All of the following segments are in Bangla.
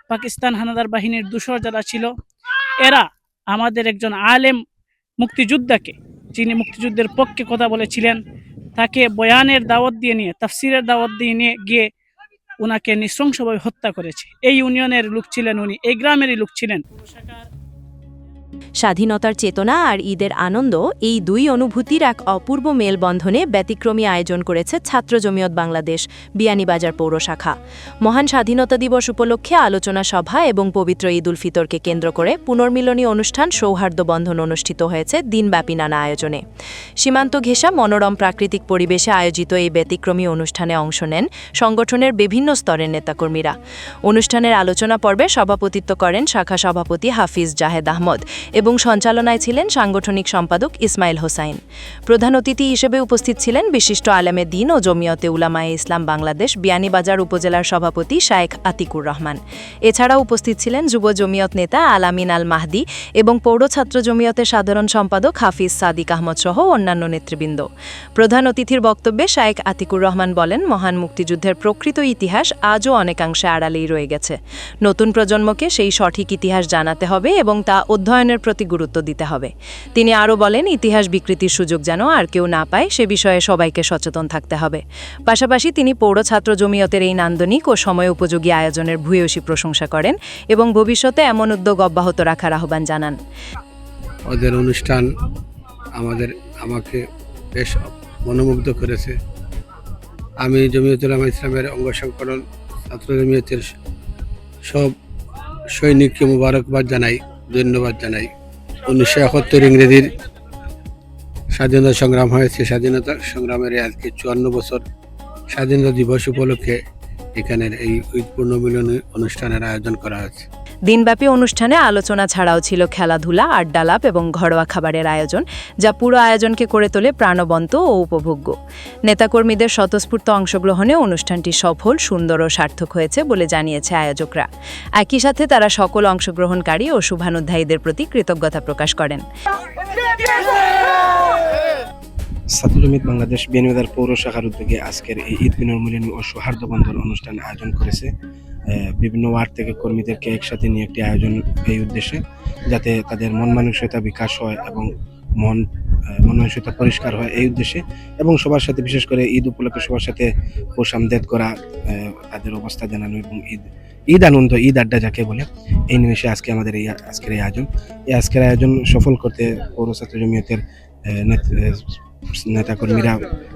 পাকিস্তান হানাদার বাহিনীর দূষর যারা ছিল, এরা আমাদের একজন আলেম মুক্তিযোদ্ধাকে, যিনি মুক্তিযুদ্ধের পক্ষে কথা বলেছিলেন, তাকে বয়ানের দাওয়াত দিয়ে নিয়ে, তাফসিরের দাওয়াত দিয়ে নিয়ে গিয়ে উনাকে নৃশংসভাবে হত্যা করেছে। এই ইউনিয়নের লোক ছিলেন উনি, এই গ্রামেরই লোক ছিলেন। স্বাধীনতার চেতনা আর ঈদের আনন্দ, এই দুই অনুভূতির এক অপূর্ব মেলবন্ধনে ব্যতিক্রমী আয়োজন করেছে ছাত্র জমিয়ত বাংলাদেশ বিয়ানীবাজার পৌর শাখা। মহান স্বাধীনতা দিবস উপলক্ষে আলোচনা সভা এবং পবিত্র ঈদ উল ফিতরকে কেন্দ্র করে পুনর্মিলনী অনুষ্ঠান সৌহার্দ্য বন্ধন অনুষ্ঠিত হয়েছে দিনব্যাপী নানা আয়োজনে। সীমান্ত ঘেঁষা মনোরম প্রাকৃতিক পরিবেশে আয়োজিত এই ব্যতিক্রমী অনুষ্ঠানে অংশ নেন সংগঠনের বিভিন্ন স্তরের নেতাকর্মীরা। অনুষ্ঠানের আলোচনা পর্বে সভাপতিত্ব করেন শাখা সভাপতি হাফিজ জাহেদ আহমদ এবং সঞ্চালনায় ছিলেন সাংগঠনিক সম্পাদক ইসমাইল হোসাইন। প্রধান অতিথি হিসেবে উপস্থিত ছিলেন বিশিষ্ট আলেমে দ্বীন ও জমিয়তে উলামায়ে ইসলাম বাংলাদেশ বিয়ানীবাজার উপজেলার সভাপতি শায়েখ আতিকুর রহমান। এছাড়াও উপস্থিত ছিলেন যুব জমিয়ত নেতা আলামিন আল মাহদি এবং পৌর ছাত্র জমিয়তের সাধারণ সম্পাদক হাফিজ সাদিক আহমদ সহ অন্যান্য নেতৃবৃন্দ। প্রধান অতিথির বক্তব্যে শায়েখ আতিকুর রহমান বলেন, মহান মুক্তিযুদ্ধের প্রকৃত ইতিহাস আজও অনেকাংশে আড়ালেই রয়ে গেছে। নতুন প্রজন্মকে সেই সঠিক ইতিহাস জানাতে হবে এবং তা অধ্যয়নের প্রতি গুরুত্ব দিতে হবে। তিনি আরও বলেন, ইতিহাস বিকৃতির সুযোগ যেন আর কেউ না পায় সে বিষয়ে সবাইকে সচেতন থাকতে হবে। পাশাপাশি তিনি পৌর ছাত্র জমিয়তের এই নান্দনিক ও সময় উপযোগী আয়োজনের ভূয়সী প্রশংসা করেন এবং ভবিষ্যতে এমন উদ্যোগ অব্যাহত রাখার আহ্বান জানান। ওদের অনুষ্ঠান আমাকে বেশ মনোমুগ্ধ করেছে। আমি জমিয়তুল উলামা ইসলামের অঙ্গ সংগঠন ছাত্র জমিয়তের সব সৈনিককে মুবারকবাদ জানাই, ধন্যবাদ জানাই। 1971 ইংরেজির স্বাধীনতা সংগ্রাম হয়েছে, স্বাধীনতা সংগ্রামের আজকে 54 বছর স্বাধীনতা দিবস উপলক্ষে এখানের এই পুনর্মিলনী অনুষ্ঠানের আয়োজন করা হয়েছে। দিনব্যাপী অনুষ্ঠানে আলোচনা ছাড়াও ছিল খেলাধুলা, আড্ডালাপ এবং ঘরোয়া খাবারের আয়োজন, যা পুরো আয়োজনকে করে তোলে প্রাণবন্ত ও উপভোগ্য। নেতাকর্মীদের স্বতঃস্ফূর্ত অংশগ্রহণে অনুষ্ঠানটি সফল, সুন্দর ও সার্থক হয়েছে বলে জানিয়েছে আয়োজকরা। একই সাথে তারা সকল অংশগ্রহণকারী ও শুভানুধ্যায়ীদের প্রতি কৃতজ্ঞতা প্রকাশ করেন। ছাত্র জমিয়ত বাংলাদেশ বিয়ানীবাজার পৌর শাখার উদ্যোগে আজকের এই ঈদ পুনর্মিলনী ও সৌহার্দ্য বন্ধন অনুষ্ঠান আয়োজন করেছে। বিভিন্ন ওয়ার্ড থেকে কর্মীদেরকে একসাথে নিয়ে একটি আয়োজন এই উদ্দেশ্যে, যাতে তাদের মন মানসিকতা বিকাশ হয় এবং মন মানসিকতা পরিষ্কার হয় এই উদ্দেশ্যে, এবং সবার সাথে বিশেষ করে ঈদ উপলক্ষে সবার সাথে খুশামদেদ করা, তাদের অবস্থা জানানো এবং ঈদ আনন্দ, ঈদ আড্ডা যাকে বলে, এই নিমিষে আজকে আমাদের আজকের এই আয়োজন সফল করতে পৌর ছাত্র জমিয়তের নেতাকর্মীরা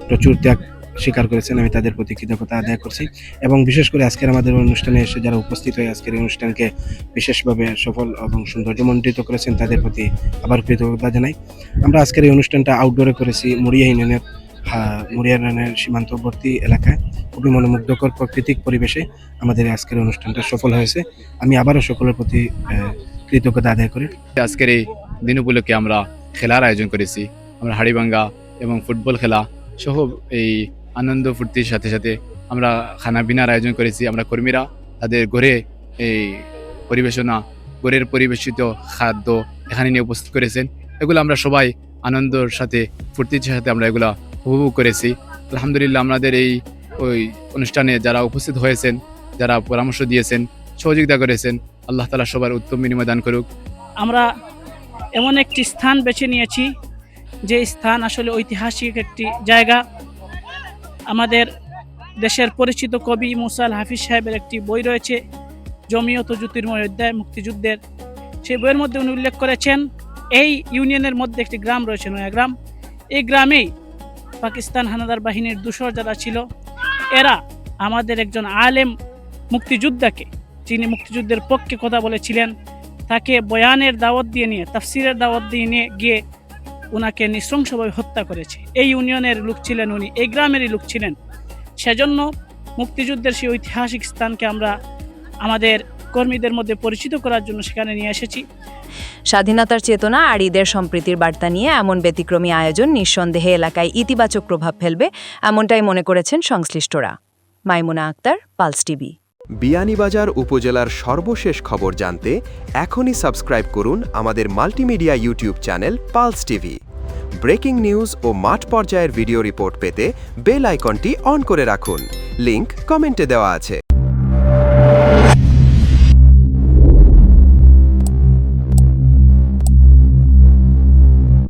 প্রচুর ত্যাগ স্বীকার করেছেন। আমি তাদের প্রতি কৃতজ্ঞতা আদায় করছি এবং বিশেষ করে আজকের আমাদের অনুষ্ঠানে এসে যারা উপস্থিত হয়ে আজকের এই অনুষ্ঠানকে বিশেষভাবে সফল এবং সৌন্দর্যমণ্ডিত করেছেন তাদের প্রতি আবার কৃতজ্ঞতা জানাই। আমরা আজকের এই অনুষ্ঠানটা আউটডোরে করেছি মুড়িয়া ইউনিয়নের সীমান্তবর্তী এলাকায়। খুবই মনোমুগ্ধকর প্রাকৃতিক পরিবেশে আমাদের আজকের অনুষ্ঠানটা সফল হয়েছে। আমি আবারও সকলের প্রতি কৃতজ্ঞতা আদায় করি। আজকের এই দিন উপলক্ষে আমরা খেলার আয়োজন করেছি। আমরা হাড়িভাঙ্গা এবং ফুটবল খেলা সহ এই আনন্দ ফুর্তির সাথে সাথে আমরা খানা পিনার আয়োজন করেছি। আমরা কর্মীরা তাদের ঘরে এই ঘরের পরিবেশিত খাদ্য এখানে নিয়ে উপস্থিত করেছেন। এগুলো আমরা সবাই আনন্দর সাথে ফুর্তির সাথে আমরা এগুলা উপভোগ করেছি। আলহামদুলিল্লাহ, আমাদের এই অনুষ্ঠানে যারা উপস্থিত হয়েছেন, যারা পরামর্শ দিয়েছেন, সহযোগিতা করেছেন, আল্লাহ তাআলা সবার উত্তম বিনিময় দান করুক। আমরা এমন একটি স্থান বেছে নিয়েছি যে স্থান আসলে ঐতিহাসিক একটি জায়গা। আমাদের দেশের পরিচিত কবি মুসা আল হাফিজ সাহেবের একটি বই রয়েছে, জমিয়ত জ্যোতির্ময় অধ্যায় মুক্তিযুদ্ধের। সেই বইয়ের মধ্যে উনি উল্লেখ করেছেন এই ইউনিয়নের মধ্যে একটি গ্রাম রয়েছে, নয়াগ্রাম। এই গ্রামেই পাকিস্তান হানাদার বাহিনীর দূষর যারা ছিল, এরা আমাদের একজন আলেম মুক্তিযোদ্ধাকে, যিনি মুক্তিযুদ্ধের পক্ষে কথা বলেছিলেন, তাকে বয়ানের দাওয়াত দিয়ে নিয়ে, তাফসিরের দাওয়াত দিয়ে নিয়ে গিয়ে উনাকে নৃশংসভাবে হত্যা করেছে। এই ইউনিয়নের লোক ছিলেন উনি, এই গ্রামেরই লোক ছিলেন। সেজন্য মুক্তিযুদ্ধের সেই ঐতিহাসিক স্থানকে আমরা আমাদের কর্মীদের মধ্যে পরিচিত করার জন্য সেখানে নিয়ে এসেছি। স্বাধীনতার চেতনা আর ঈদের সম্প্রীতির বার্তা নিয়ে এমন ব্যতিক্রমী আয়োজন নিঃসন্দেহে এলাকায় ইতিবাচক প্রভাব ফেলবে, এমনটাই মনে করেছেন সংশ্লিষ্টরা। Maimuna Akter, pulse TV. বিয়ানীবাজার উপজেলার সর্বশেষ খবর জানতে এখনই সাবস্ক্রাইব করুন আমাদের multimedia YouTube channel pulse TV. Breaking news ও মাঠ পর্যায়ের ভিডিও রিপোর্ট পেতে বেল আইকনটি অন করে রাখুন। লিংক কমেন্টে দেওয়া আছে।